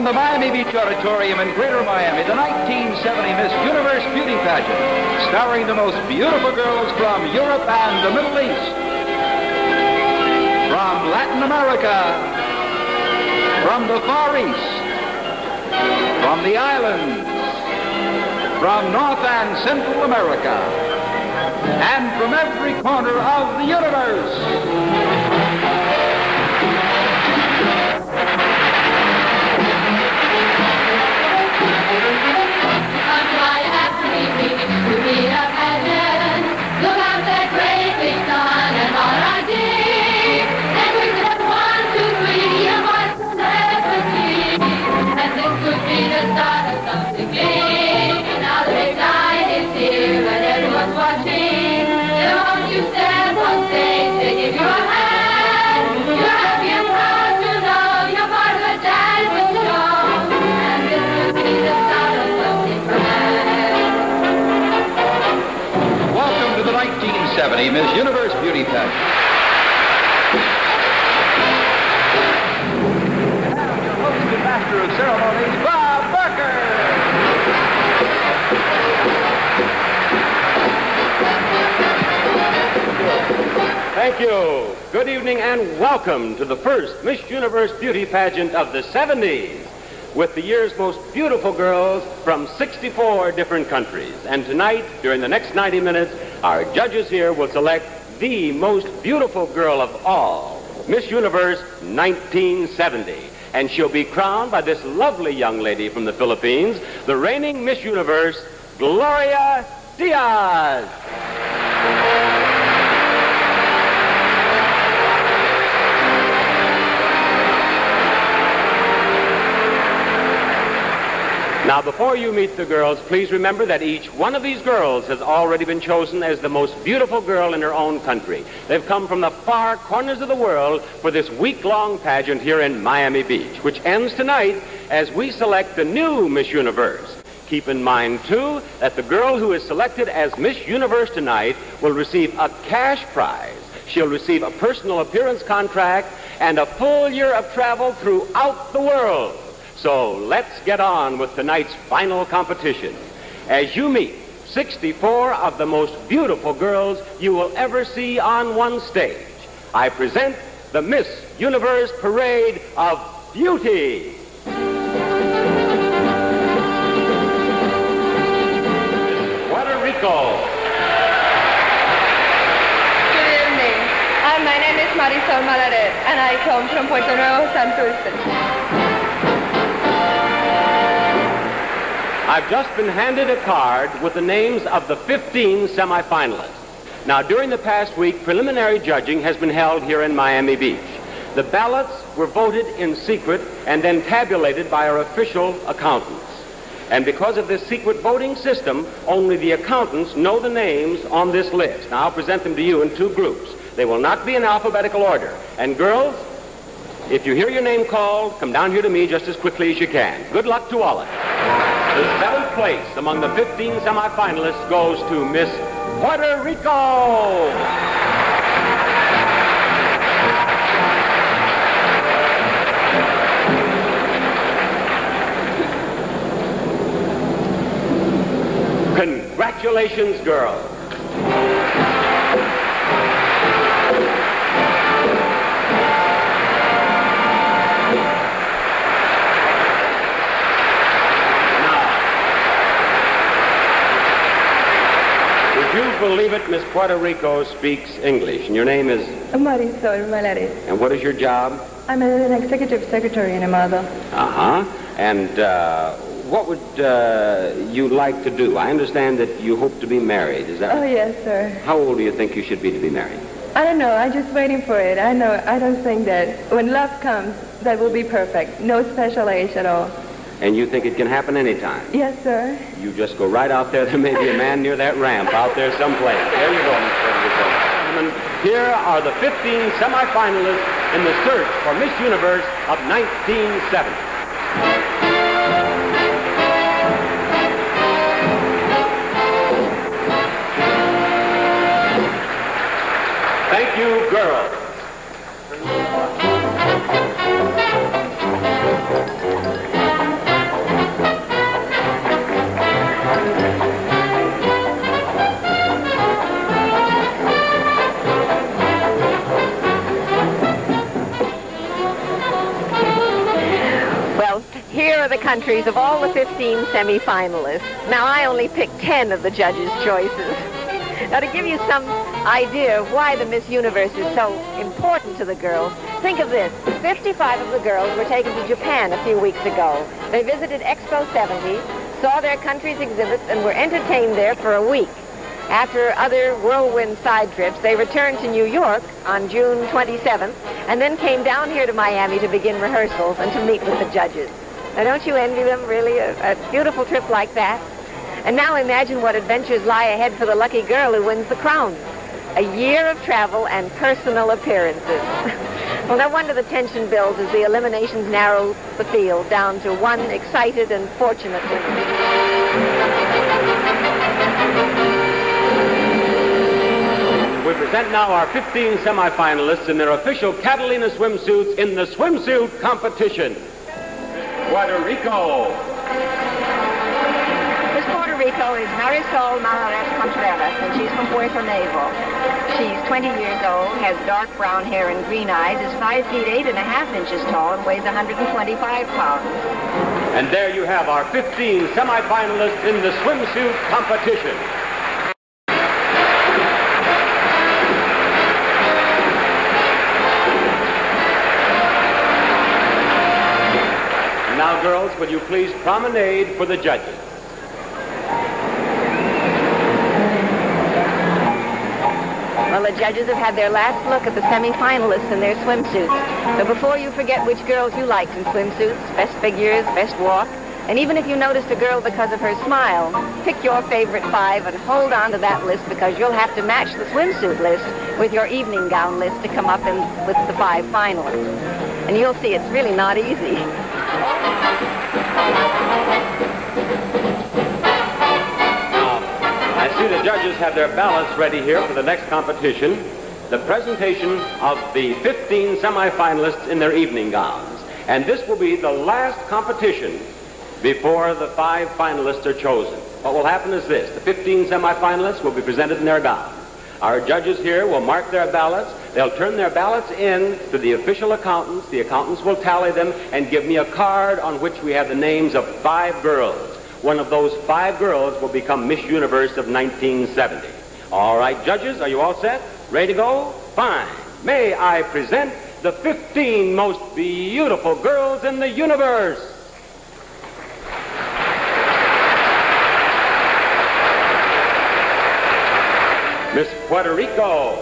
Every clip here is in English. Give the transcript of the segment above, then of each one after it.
the Miami Beach Auditorium in Greater Miami, the 1970 Miss Universe Beauty Pageant, starring the most beautiful girls from Europe and the Middle East, from Latin America, from the Far East, from the islands, from North and Central America, and from every corner of the universe. Miss Universe Beauty Pageant. And your host and master of ceremonies, Bob Barker. Thank you. Good evening and welcome to the first Miss Universe Beauty Pageant of the 70s, with the year's most beautiful girls from 64 different countries. And tonight, during the next 90 minutes, our judges here will select the most beautiful girl of all, Miss Universe 1970. And she'll be crowned by this lovely young lady from the Philippines, the reigning Miss Universe, Gloria Diaz. Now, before you meet the girls, please remember that each one of these girls has already been chosen as the most beautiful girl in her own country. They've come from the far corners of the world for this week-long pageant here in Miami Beach, which ends tonight as we select the new Miss Universe. Keep in mind, too, that the girl who is selected as Miss Universe tonight will receive a cash prize. She'll receive a personal appearance contract and a full year of travel throughout the world. So let's get on with tonight's final competition. As you meet 64 of the most beautiful girls you will ever see on one stage, I present the Miss Universe Parade of Beauty. Puerto Rico. Good evening. My name is Marisol Maralet, and I come from Puerto Rico, Santurce. I've just been handed a card with the names of the 15 semifinalists. Now, during the past week, preliminary judging has been held here in Miami Beach. The ballots were voted in secret and then tabulated by our official accountants. And because of this secret voting system, only the accountants know the names on this list. Now, I'll present them to you in two groups. They will not be in alphabetical order. And girls, if you hear your name called, come down here to me just as quickly as you can. Good luck to all of you. The seventh place among the 15 semifinalists goes to Miss Puerto Rico. Congratulations, girls. Believe it, Miss Puerto Rico speaks English, and your name is? Marisol Malaret. And what is your job? I'm an executive secretary in a model. Uh-huh. And what would you like to do? I understand that you hope to be married, is that right? Oh, yes, sir. How old do you think you should be to be married? I don't know. I'm just waiting for it. I don't think that when love comes, that will be perfect. No special age at all. And you think it can happen anytime? Yes, sir. You just go right out there. There may be a man near that ramp out there someplace. There you go, Miss Puerto Rico. Gentlemen, here are the 15 semifinalists in the search for Miss Universe of 1970. Thank you, girls. countries of all the 15 semi-finalists. Now, I only picked 10 of the judges' choices. Now, to give you some idea of why the Miss Universe is so important to the girls, think of this. 55 of the girls were taken to Japan a few weeks ago. They visited Expo 70, saw their country's exhibits, and were entertained there for a week. After other whirlwind side trips, they returned to New York on June 27th, and then came down here to Miami to begin rehearsals and to meet with the judges. Now, don't you envy them, really, a beautiful trip like that? And now imagine what adventures lie ahead for the lucky girl who wins the crown. A year of travel and personal appearances. Well, no wonder the tension builds as the eliminations narrow the field down to one excited and fortunate winner. We present now our 15 semifinalists in their official Catalina swimsuits in the swimsuit competition. Puerto Rico. Miss Puerto Rico is Marisol Contreras, and she's from Puerto Nuevo. She's 20 years old, has dark brown hair and green eyes, is 5 feet 8.5 inches tall, and weighs 125 pounds. And there you have our 15 semifinalists in the swimsuit competition. Now, girls, will you please promenade for the judges? Well, the judges have had their last look at the semi-finalists in their swimsuits. But before you forget which girls you liked in swimsuits, best figures, best walk, and even if you noticed a girl because of her smile, pick your favorite 5 and hold on to that list, because you'll have to match the swimsuit list with your evening gown list to come up with the 5 finalists. And you'll see it's really not easy. I see the judges have their ballots ready here for the next competition, the presentation of the 15 semifinalists in their evening gowns. And this will be the last competition before the 5 finalists are chosen. What will happen is this: the 15 semifinalists will be presented in their gowns. Our judges here will mark their ballots. They'll turn their ballots in to the official accountants. The accountants will tally them and give me a card on which we have the names of 5 girls. One of those 5 girls will become Miss Universe of 1970. All right, judges, are you all set? Ready to go? Fine. May I present the 15 most beautiful girls in the universe? Miss Puerto Rico.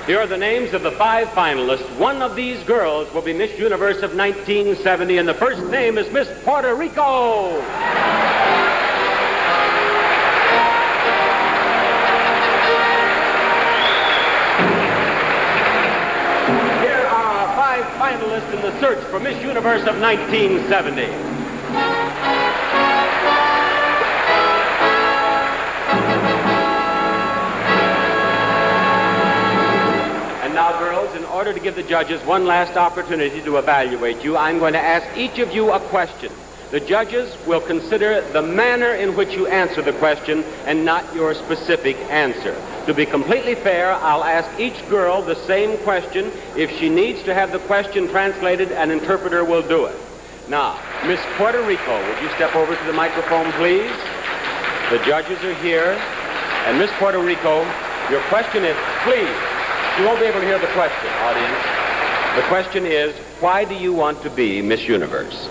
Here are the names of the 5 finalists. One of these girls will be Miss Universe of 1970, and the first name is Miss Puerto Rico. Here are our 5 finalists in the search for Miss Universe of 1970. Now, girls, in order to give the judges one last opportunity to evaluate you, I'm going to ask each of you a question. The judges will consider the manner in which you answer the question and not your specific answer. To be completely fair, I'll ask each girl the same question. If she needs to have the question translated, an interpreter will do it. Now, Miss Puerto Rico, would you step over to the microphone, please? The judges are here. And Miss Puerto Rico, your question is, please. You won't be able to hear the question, audience. The question is, why do you want to be Miss Universe?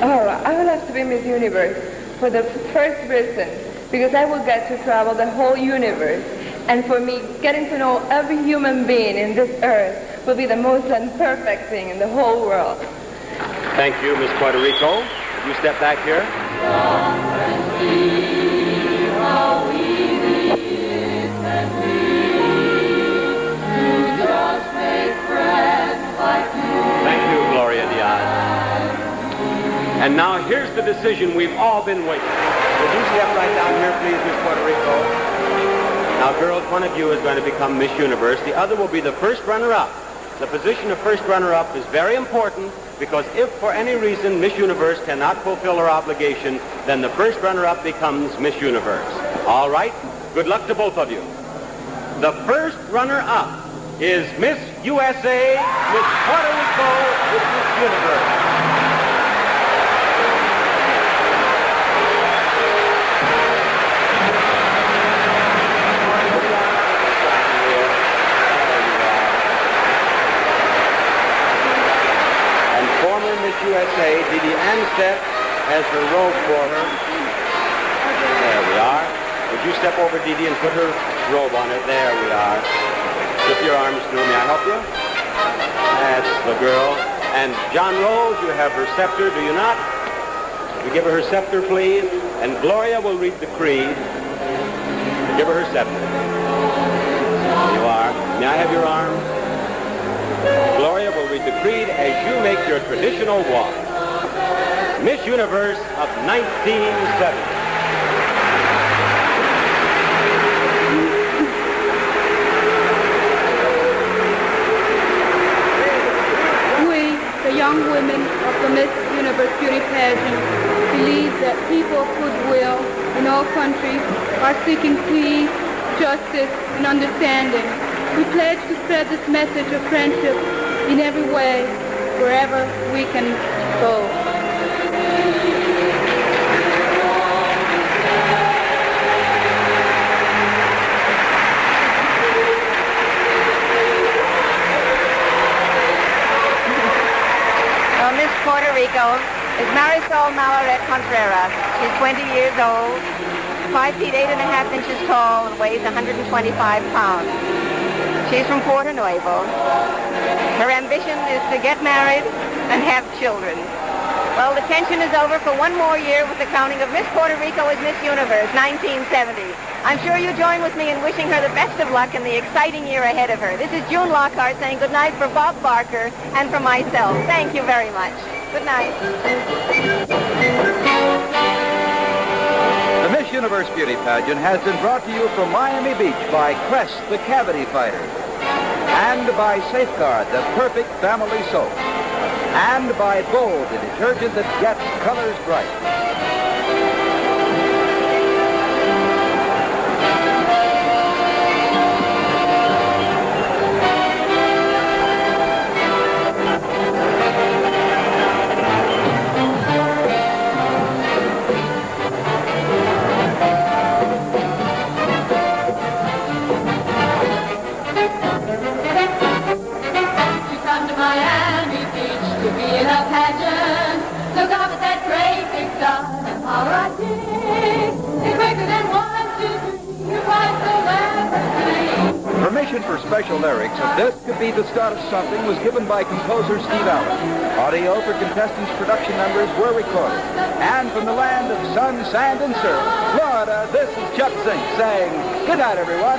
Oh, I would love to be Miss Universe for the first reason, because I will get to travel the whole universe. And for me, getting to know every human being in this earth will be the most perfect thing in the whole world. Thank you, Miss Puerto Rico. Would you step back here? Thank you, Gloria Diaz. And now here's the decision we've all been waiting for. Would you step right down here, please, Miss Puerto Rico? Now, girls, one of you is going to become Miss Universe. The other will be the first runner-up. The position of first runner-up is very important, because if for any reason Miss Universe cannot fulfill her obligation, then the first runner-up becomes Miss Universe. All right? Good luck to both of you. The first runner-up is Miss USA, Miss Puerto Rico, Miss Universo. Miss USA, Didi Anstedt, has her robe for her. There we are. Would you step over, Didi, and put her robe on it? There we are. Slip your arms through. May I help you? That's the girl. And John Rose, you have her scepter, do you not? Would you give her her scepter, please? And Gloria will read the creed. Give her her scepter. There you are. May I have your arm? Gloria will read the creed as you make your traditional walk. Miss Universe of 1970. We, the young women of the Miss Universe beauty pageant, believe that people of goodwill in all countries are seeking peace, justice, and understanding. We pledge to spread this message of friendship in every way, wherever we can go. Well, Miss Puerto Rico is Marisol Malaret Contreras. She's 20 years old, 5 feet 8.5 inches tall, and weighs 125 pounds. She's from Nuevo. Her ambition is to get married and have children. Well, the tension is over for one more year with the crowning of Miss Puerto Rico as Miss Universe, 1970. I'm sure you join with me in wishing her the best of luck in the exciting year ahead of her. This is June Lockhart saying good night for Bob Barker and for myself. Thank you very much. Good night. The Miss Universe Beauty Pageant has been brought to you from Miami Beach by Crest, the Cavity Fighter, and by Safeguard, the perfect family soap, and by Bold, the detergent that gets colors bright. Miami Beach to be in a pageant. Look up at that great big sun and holler I dig. And quicker than 1, 2, 3, you fight so rapidly. Permission for special lyrics of This Could Be the Start of Something was given by composer Steve Allen. Audio for contestants' production numbers were recorded. And from the land of sun, sand, and surf, Florida, this is Chuck Zink saying, good night, everyone.